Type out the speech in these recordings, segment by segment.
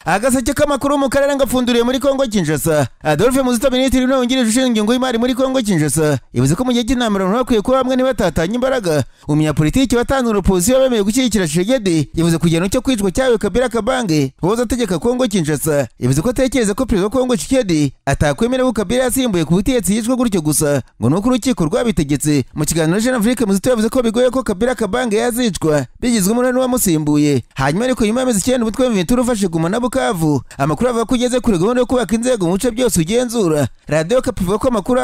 Agaseke k'amakuru mu karere ngapfunduriye muri Kongo Kinshasa. Adolphe Muzito Minisitiri w'Ungirije ushinzwe ingengo y'imari muri Kongo Kinshasa yavuze ko mu gihe cy'intambara bakwiye kuba bamwe nibatatanya imbaraga. Umunyapolitiki watanze opposition bemeye gushyigikira Tshisekedi yavuze ku gihano cyo kwicwa cyawe Kabila Kabange woza ategeka Kongo Kinshasa. Yavuze ko atekereza ko Perezida wa Kongo Tshisekedi atakwemera ko Kabila yasimbuye ku butegetsi yicwa gutyo gusa ngo nuko urukiko rwabitegetse. Mu kiganiro Jean Afrique Muzito yavuze ko bigoye ko Kabila Kabange yazicwa bigizwe umunani wamusimbuye. Hanyuma ariko nyuma y'amezi 9 ubutwe bw'Ventura ufashe Guma na Bukavu amakuru avuga ko ugeze kure gahunda yo kubaka inzego mu bice byose ugenzura. Radio Kapivuga ko amakuru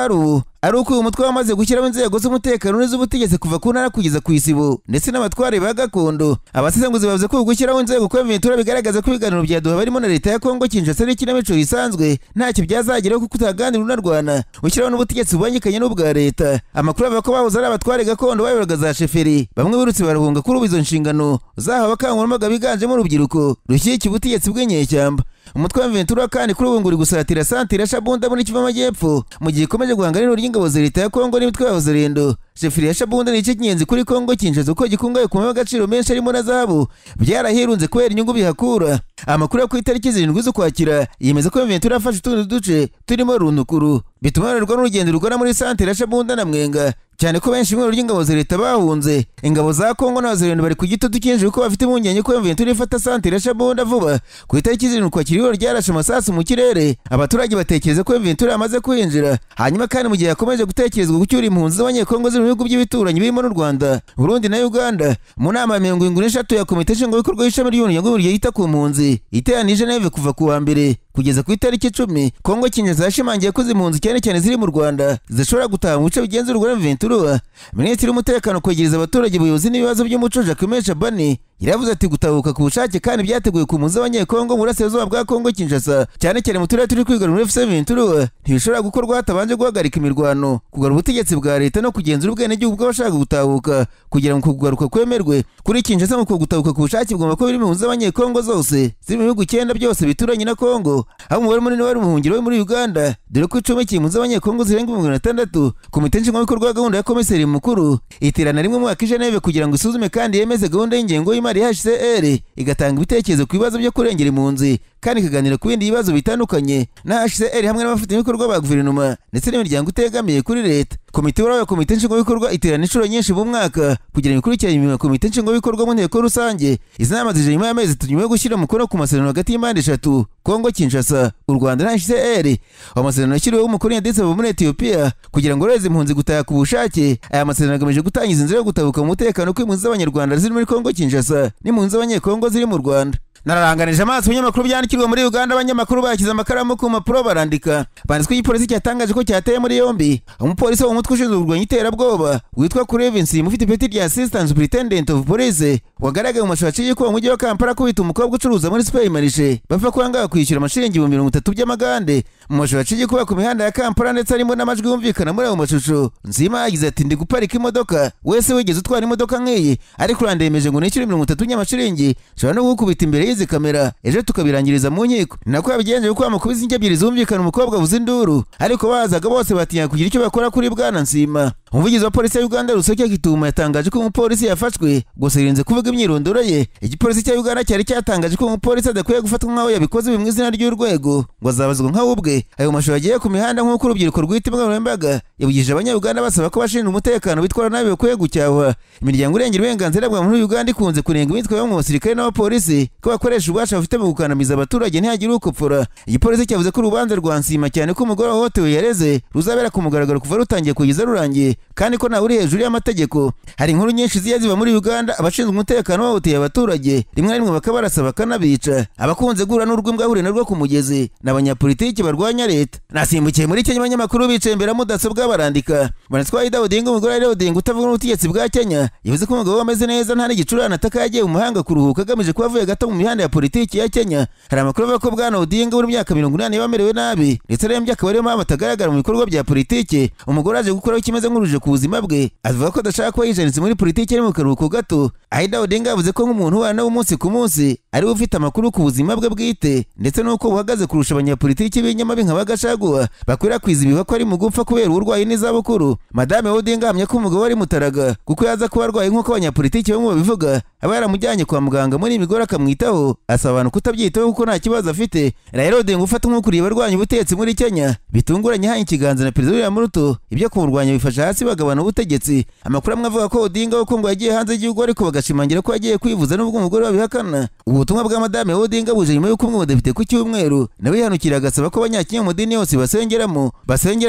ari uko uyu mutwe wamaze gushyiraho inzego z'umutekano n'iz'ubutegetsi kuva ku ntara kugeza ku isibo ndetse n'abatware ba gakondo. Abasesenguzi bavuze ko gushyiraho inzego kwa Ventura bigaragaza ko ibiganiro bya Doha barimo na leta ya Kongo Kinshasa n'ikinamico risanzwe ntacyo byazageraho kuko utaganira unarwana ushyiraho n'ubutegetsi bubangikanye n'ubwa leta. Amakuru avuga ko bahoze ari abatware gakondo bayoboraga za sheferi bamwe birutse barahunga kuri izo nshingano zaho abakangurambaga biganjemo urubyiruko rushyigikiye ubutegetsi bw'inyeshyamba. Umutwe wa Ventura kandi kuri ubu nguri gusatira Santire Shabunda muri Kivu Amajyepfo mu gihe ikomeje guhangana n'ingabo za leta ya Kongo n'imitwe y'abazarendo. Sheferi ya Shabunda ni cy'ingenzi kuri Kongo Kinshasa uko gikungaye ku agaciro menshi arimo na zahabu byarahirunze kubera inyungu bihakura. Amakuru yo ku itariki 7 z'Ukwakira yemeza ko Ventura afashe utundi duce turimo Runukuru bituma barerwa n'urugendo rugana muri Santire Shabunda na Mwenga cyane ko benshi mu ry'ingabo za leta bahunze. Ingabo za Kongo n'abazarendo bari ku gitutu cyinje uko bafite impungenge ko Ventura ifata Santire Shabunda vuba. Ku itariki 7 Ukwakira ryarashe amasasu mu kirere abaturage batekereza ko Ventura amaze kwinjira. Hanyuma kandi mu gihe yakomeje gutekerezwa gucyura impunzi z'abanyekongo ziri mu bihugu by'ibituranyi birimo n'u Rwanda, Burundi na Uganda. Mu nama ya 73 ya komite nshingwabikorwa y'ishami ry'umuryango w'umuryango yita ku mpunzi iteranije Geneve kuva ku wa mbere kugeza ku itariki 10 Kongo Kinshasa yashimangiye ko impunzi cyane cyane ziri mu Rwanda zishobora gutaha mu bice bigenzurwa na Ventura. Minisitiri w'umutekano kwegereza abaturage ubuyobozi n'ibibazo by'umuco Jacques Chabani yaravuze ati gutahuka ku bushake kandi byateguye ku mpunzi z'abanyekongo mu burasirazuba bwa Kongo Kinshasa cyane cyane mu turere turi kwigarura FC Ventura ntibishobora gukorwa hatabanje guhagarika imirwano, kugarura ubutegetsi bwa leta no kugenzura ubwenegihugu bw'abashaka gutahuka kugira ngo kugaruka kwemerwe. Kuri Kinshasa mu gutahuka ku bushake bugomba ko biri mu mpunzi z'abanyekongo zose ziri mu bihugu 9 byose bituranye na Kongo. Aho umubare munini wari umuhungiro muri Uganda dore ko icumi cy'impunzi z'abanyekongo zirenga 600. Komite nshingwabikorwa ya gahunda ya komiseri mukuru iterana rimwe mu mwaka i Geneve kugira ngo isuzume kandi yemeze gahunda y'ingengo y'imari ya HCR igatanga ibitekerezo ku bibazo byo kurengera impunzi kandi ikaganira ku bindi bibazo bitandukanye na HCR hamwe n'abafite ibikorwa ba guverinoma ndetse n'imiryango itegamiye kuri leta. Komite y'Urawe komite nshingwabikorwa iterana inshuro nyinshi mu mwaka kugira ngo ikurikirane imirimo komite nshingwabikorwa mu nteko rusange. Izi nama zije nyuma y'amezi 3 nyuma yo gushyira umukono ku masezerano hagati y'impande 3 Kongo Kinshasa, u Rwanda na HCR. Amasezerano yashyiriweho umukono yanditse muri Ethiopia kugira ngo reze impunzi gutaha ku bushake. Aya masezerano agamije gutangiza inzira yo gutabuka mu mutekano kw'impunzi z'abanyarwanda ziri muri Kongo Kinshasa n'impunzi z'abanyekongo ziri mu Rwanda. Nararanganije amaso ibinyamakuru byandikirwa muri Uganda. Abanyamakuru bakiza amakaramu ku mpapuro barandika banditswe igipolisi cyatangaje ko cyateye muri yombi umupolisi wo mutwe ushinzwe kurwanya iterabwoba witwa Kurevinsi mufite ipeti rya Assistant Superintendent of Police wagaragaye mu mashusho y'iko mu mujyi wa Kampala kubita umukobwa ucuruza muri supermarché bapfa kwanga kwishyura amashiringi 30 by'amagande mu mashusho y'iko ku mihanda ya Kampala ndetse arimo n'amajwi yumvikana muri ayo mashusho. Nzima yagize ati ndi guparika imodoka wese wigeze utwara imodoka nk'iyi ariko urandemeje ngo nishyure 30 by'amashiringi nshobora no gukubita imbere y'izi kamera ejo tukabirangiriza mu nkiko. Nako yabigenje uko amukubiza inge ebyiri zumvikana umukobwa avuza induru ariko bazaga bose batinya kugira icyo bakora kuri Bwana Nsima. Umuvugizi wa polisi ya Uganda Ruseke Kituma yatangaje ko umupolisi yafashwe gusa yirinze kuvuga imyirondoro ye. Igipolisi cya Uganda cyari cyatangaje ko umupolisi adakwiye gufatwa nk'aho yabikoze mu izina ry'urwego ngo azabazwa nk'aho ubwe. Ayo mashusho yagiye ku mihanda nk'uko urubyiruko rwita imbwa yabugije abanya-Uganda basaba ko bashinzwe umutekano bitwara nabi bakwiye gucyahwa. Imiryango irengera uburenganzira bwa muntu Uganda ikunze kunenga imitwe yo mu basirikare n'abapolisi ko bakoresha ububasha bafite mu gukandamiza abaturage ntihagire ukopfora. Igipolisi cyavuze ko urubanza rwa Nsima cyane ko umugore wahohotewe yareze ruzabera ku mugaragaro kuva rutangiye kugeza rurangiye kandi ko nawe uri hejuru y'amategeko. Hari inkuru nyinshi ziba muri Uganda abashinzwe umutekano bahoteye abaturage rimwe na rimwe bakabarasa bakanabica. Abakunze guhura n'urw'imbwa hure narwo ku mugezi n'abanyapolitiki barwanya leta. Nasimbukiye muri Kenya abanyamakuru bicaye imbere mudasobwa barandika banatwaye Aida Odinga umugore Aida Odinga utavuga n'ubutegetsi bwa Kenya yavuze ko umugabo ameze neza nta n'igicurane ataka yagiye mu mahanga kuruhuka agamije kuba avuye gato mu mihanda ya politiki ya Kenya. Hari amakuru avuga ko Bwana Odinga uri myaka 80 yabamerewe nabi ndetse arembye akaba ariyo mpamvu atagaragara mu bikorwa bya politiki. Umugore aje gukora ikimeze nk'uruje ku buzima bwe avuga ko adashaka kuba yijanitse muri politiki ari mu karuhuko gato. Aida Odinga yavuze ko nk'umuntu ubana umunsi ku munsi ariwe ufite amakuru ku buzima bwe bwite ndetse n'uko buhagaze kurusha abanyapolitiki b'inyamabi nka Bagashagwa bakwirakwiza ibiva ko ari mu gupfa kubera uburwayi n'izabukuru. Madame Odinga ahamya ko umugabo wari mutaraga kuko yaza kuba arwaye nk'uko abanyapolitiki bamwe babivuga, aba yaramujyanye kwa muganga muri imigore akamwitaho, asaba abantu kutabyitaho kuko nta kibazo afite. Raila Odinga ufata nk'ukuriye abarwanya ubutegetsi muri Kenya bitunguranye haye ikiganza na Perezida William Ruto ibyo kumurwanya bifasha hasi bagabana ubutegetsi. Amakuru amwe avuga ko Odinga uko ngo yagiye hanze y'igihugu ariko bagashimangira ko yagiye kwivuza n'ubwo umugore babihakana. Ubutumwa bwa Madame Odinga buje nyuma y'uko umwe mu depite ku cyumweru nawe yihanukira agasaba ko abanyakenya mu dini yose basengera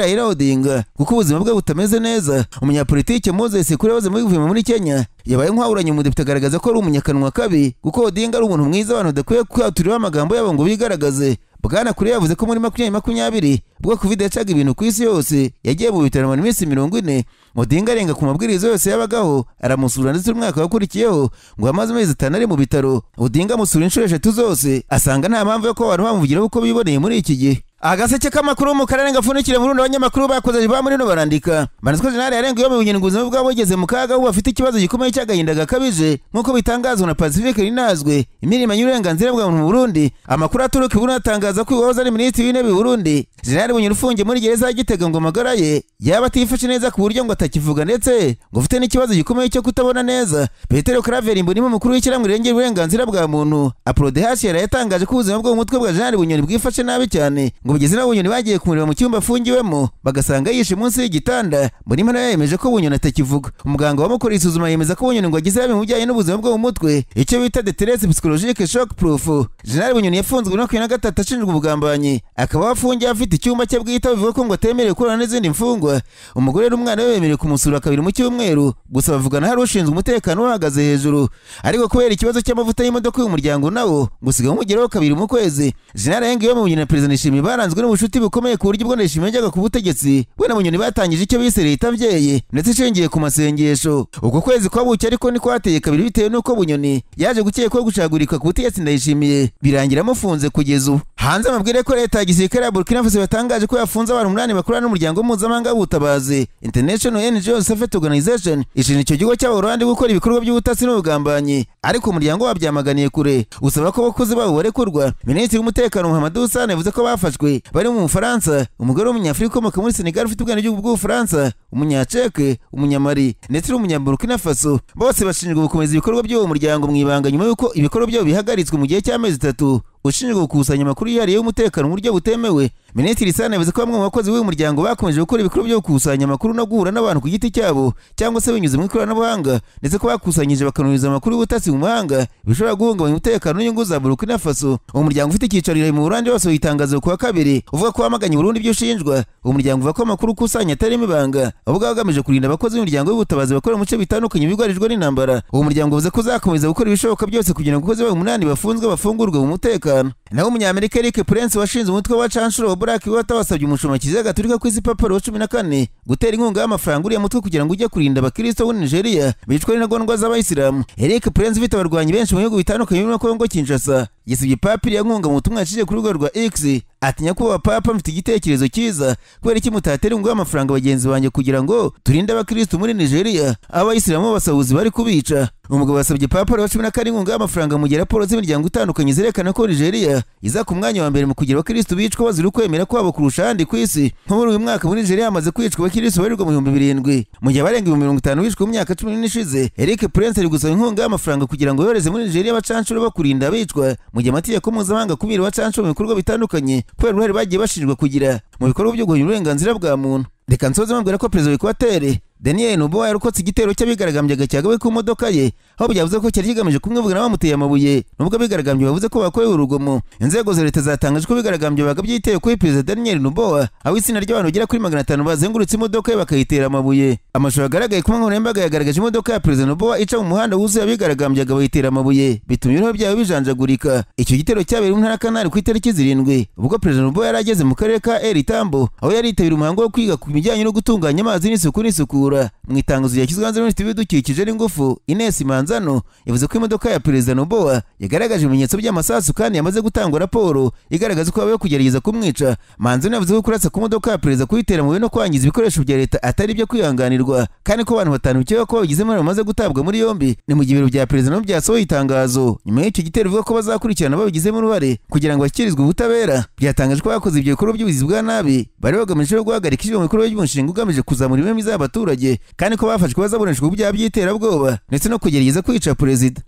Raila Odinga kuko ubuzima bwe butameze neza. Umunyapolitike Moses Kuria waze muri guverinoma muri Kenya yabaye nk'uwahuranye umudepite agaragaza ko ari umunyakanwa kabi kuko Odinga ari umuntu mwiza abantu badakwiye kwihaturiraho amagambo yabo ngo bigaragaze. Bwana Kuria yavuze ko muri 2020 bwo Covid yacaga ibintu ku isi yose yagiye mu bitaro mu minsi 40. Odinga arenga ku mabwiriza yose yabagaho aramusura ndetse umwaka wakurikiyeho ngo amaze amezi 5 ari mu bitaro. Odinga amusura inshuro 3 zose asanga nta mpamvu yo ko abantu bamuvugira uko biboneye muri iki gihe. Agaseke k'amakuru mu karere gafunikire mu rundo abanyamakuru bakoze ba muri no barandika banazwe General yarenga yo mu bunyenguzimo bwabo bugeze mu kaga ubu bafite ikibazo gikomeye cy'agahinda gakabije nk'uko bitangazwa na Pacifique Linazwe imirimo y'uburenganzira bwa muntu mu Burundi. Amakuru aturuka ibuna atangaza ko uwahoze ari minisitiri w'intebe w'u Burundi General Bunyurufunge muri gereza ya Gitega ngo magara ye yaba atifashe neza ku buryo ngo atakivuga ndetse ngo ufite n'ikibazo gikomeye cyo kutabona neza. Petero Claver Mbonimpa umukuru w'ikiramwe rirengera uburenganzira bwa muntu APRODH yatangaje ko ubuzima bwo mu mutwe bwa General Bunyoni bwifashe nabi cyane ngo bugeze na Bunyoni bagiye kumureba mu cyumba afungiwemo bagasanga yishe munsi y'igitanda. Mbonimpa nawe yemeje ko Bunyoni atakivuga. Umuganga wamukora isuzuma yemeza ko Bunyoni ngo agize yabi mu bijyanye n'ubuzima bwo mu mutwe icyo bita détresse psychologique shock proof. General Bunyoni yafunzwe no 23 ashinjwa ubugambanyi akaba afungiye afite icyumba cye bwite bivuga ko ngo atemerewe kurana n'izindi mfungwa. Umugore n'umwana we bemerewe kumusura kabiri mu cyumweru gusa bavugana hari ushinzwe umutekano uhagaze hejuru ariko kubera ikibazo cy'amavuta y'imodoka y'umuryango nawo gusiga umugeraho kabiri mu kwezi. General Hengiyo mu Bunyoni na President Nishimiye baranzwe n'ubushuti bukomeye ku buryo bwo Nishimiye yajyaga ku butegetsi we na Bunyoni batangije icyo bise leta mbyeye ndetse ishingiye ku masengesho. Uko kwezi kwabucye ariko ni kwateye kabiri bitewe n'uko Bunyoni yaje gukekwaho gucagurika ku butegetsi Ndayishimiye birangira amufunze kugeza ubu. Hanze amabwire ko leta ya gisirikare ya Burkina Faso yatangaje ko yafunze abantu 8 bakorana n'umuryango mpuzamahanga w'ubutabazi International NGO Safety Organization ishinja icyo gihugu cy'Abaholandi gukora ibikorwa by'ubutasi n'ubugambanyi ariko umuryango wabyamaganiye kure usaba ko abakozi babo barekurwa. Minisitiri w'umutekano Mahamadou Sane yavuze ko bafashwe bari mu Bufaransa umugore w'umunyafrika ukomoka muri Senegal ufite ubwenegihugu bw'Ubufaransa, umunyaceke, umunyamali ndetse n'umunyaburkina Faso bose bashinjwa gukomeza ibikorwa by'uwo muryango mu ibanga nyuma y'uko ibikorwa byabo bihagaritswe mu gihe cy'amezi 3 ushinzwe gukusanya amakuru yihariye y'umutekano mu buryo butemewe. Minisitiri Sane yavuze ko bamwe mu bakozi b'uyu muryango bakomeje gukora ibikorwa byo gukusanya amakuru no guhura n'abantu ku giti cyabo cyangwa se binyuze mu ikoranabuhanga ndetse ko bakusanyije bakanuriza amakuru y'ubutasi mu mahanga bishobora guhungabanya umutekano n'inyungu za Burkina Faso. Uwo muryango ufite icyicaro mu Burundi wose witangaza ku wa kabiri uvuga ko wamaganye Burundi ibyo ushinjwa. Uwo muryango uvuga ko amakuru ukusanya atarimo ibanga ahubwo agamije kurinda abakozi b'umuryango w'ubutabazi bakora mu bice bitandukanye bigarijwe n'intambara. Uwo muryango uvuze ko uzakomeza gukora ibishoboka byose kugira ngo abakozi babo 8 bafunzwe bafungurwe mu mutekano. Naho umunyamerika Eric Prince washinze umutwe wa Chancellor Blackwater wasabye umushumba Kiliziya Gatolika ku isi Papa Leo 14 gutera inkunga y'amafaranga uriya mutwe kugira ngo ujye kurinda abakristo bo Nigeria bicwa n'intagondwa z'abayisilamu. Eric Prince ufite abarwanyi benshi mu bihugu bitandukanye birimo Kongo Kinshasa yisubye Papa iriya nkunga mu butumwa yacishije ku rugo rwa X atinya ko Papa mfite igitekerezo cyiza kubera iki mutatera inkunga y'amafaranga bagenzi banjye kugira ngo turinde abakristo muri Nigeria abayisilamu basahuzi bari kubica. Umugabo wasabye Papa Leo 14 inkunga y'amafaranga mu gihe raporo z'imiryango itandukanye zerekana ko Nigeria iza ku mwanya wa mbere mu kugira abakristo bicwa bazira ukwemera kwabo kurusha ahandi ku isi. Nko muri uyu mwaka muri Nigeria hamaze kwicwa abakristo barirwa mu 7,000 mu gihe abarenga 50 bicwa mu myaka 10 ishize. Eric Prince ari gusaba inkunga y'amafaranga kugira ngo yoreze muri Nigeria abacancuro bakurinda abicwa mu gihe amategeko mpuzamahanga kumira abacancuro mu bikorwa bitandukanye kubera uruhare bagiye bashinjwa kugira mu bikorwa byo guhindura uburenganzira bwa muntu. Reka nsoze mubwira ko Perezida w'Equateur Daniel Noboa yarokotse igitero cy'abigaragambyaga cyagawe ku modoka ye aho byavuze ko cyari kigamije kumwivuga n'abamuteye amabuye nubwo abigaragambye bavuze ko bakorewe urugomo. Inzego za leta zatangaje ko abigaragambye bagabye igitero kuri Perezida Daniel Noboa aho itsinda ry'abantu bagera kuri 500 bazengurutse imodoka ye bakayitera amabuye. Amashusho yagaragaye ku nkoranyambaga yagaragaje imodoka ya Perezida Noboa ica mu muhanda wuzuye abigaragambyaga bayitera amabuye bituma ibintu byabo bijanjagurika. Icyo gitero cyabereye mu ntara Kanari ku itariki 7 ubwo Perezida Noboa yari ageze mu karere ka El Tambo aho yari yitabira umuhango wo kwiga ku bijyanye no gutunganya amazi n'isuku n'isukura. Mu itangazo ryashyizwe hanze n'Minisitiri w'Ibidukikije n'Ingufu Ines Manzi Provenzano yavuze ko imodoka ya Perezida Noboa yagaragaje ibimenyetso by'amasasu kandi yamaze gutangwa raporo igaragaza ko habayeho kugerageza kumwica. Manzano yavuze ko kurasa ku modoka ya Perezida kuyitera mu no kwangiza ibikoresho bya leta atari byo kwihanganirwa, kandi ko abantu batanu bikekwa ko bagizemo bamaze gutabwa muri yombi. Ni mu gihe ibiro bya Perezida no byasohoye itangazo nyuma y'icyo gitero bivuga ko bazakurikirana babigizemo uruhare kugira ngo bashyikirizwe ubutabera. Byatangaje ko bakoze ibyo bikorwa by'ubugizi bwa nabi bari bagamije guhagarika ishyirwa mu bikorwa by'umushinga ugamije kuzamura imibereho myiza y'abaturage, kandi ko bafashwe bazaburanishwa ku byaha by'iterabwoba ndetse no kugerageza kwica Perezida.